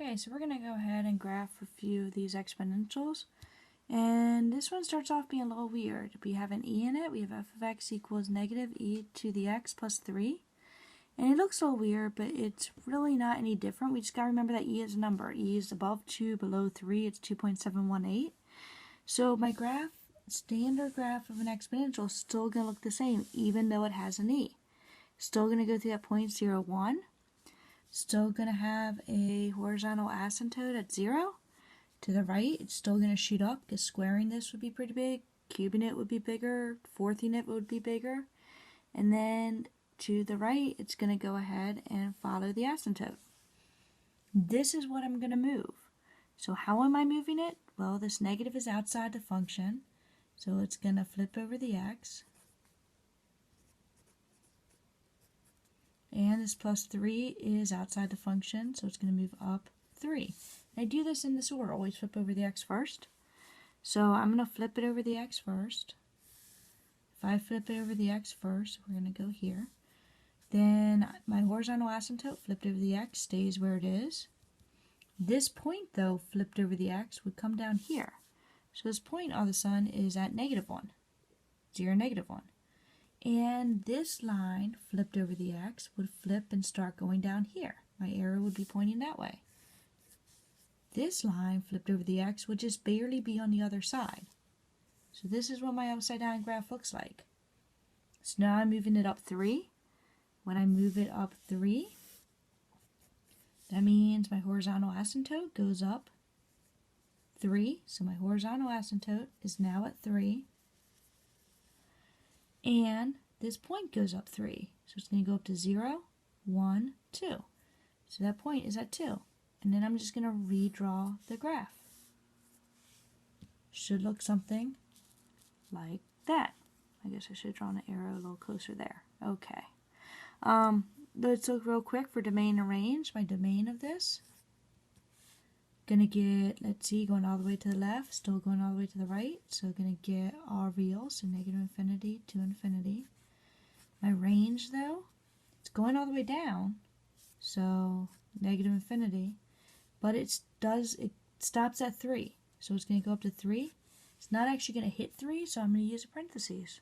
Okay, so we're going to go ahead and graph a few of these exponentials. And this one starts off being a little weird. We have an e in it. We have f of x equals negative e to the x plus 3. And it looks a little weird, but it's really not any different. We just got to remember that e is a number. E is above 2, below 3. It's 2.718. So my graph, standard graph of an exponential, is still going to look the same, even though it has an e. Still going to go through that point 0, 1. Still going to have a horizontal asymptote at 0. To the right, it's still going to shoot up because squaring this would be pretty big, cubing it would be bigger, fourthing it would be bigger. And then to the right, it's going to go ahead and follow the asymptote. This is what I'm going to move. So how am I moving it? Well, this negative is outside the function, so it's going to flip over the x. And this plus 3 is outside the function, so it's going to move up 3. And I do this in this order, always flip over the x first. So I'm going to flip it over the x first. If I flip it over the x first, we're going to go here. Then my horizontal asymptote flipped over the x stays where it is. This point, though, flipped over the x would come down here. So this point of the sun is at negative 1. 0, negative 1. And this line flipped over the x would flip and start going down here. My arrow would be pointing that way. This line flipped over the x would just barely be on the other side. So this is what my upside down graph looks like. So now I'm moving it up 3. When I move it up 3, that means my horizontal asymptote goes up 3. So my horizontal asymptote is now at 3. And this point goes up 3. So it's going to go up to 0, 1, 2. So that point is at 2. And then I'm just going to redraw the graph. Should look something like that. I guess I should have drawn an arrow a little closer there. Okay. Let's look real quick for domain and range. My domain of this, going to get, let's see, going all the way to the left, still going all the way to the right. So going to get all real, so negative infinity to infinity. My range, though, it's going all the way down, so negative infinity. But it stops at 3, so it's going to go up to 3. It's not actually going to hit 3, so I'm going to use a parentheses.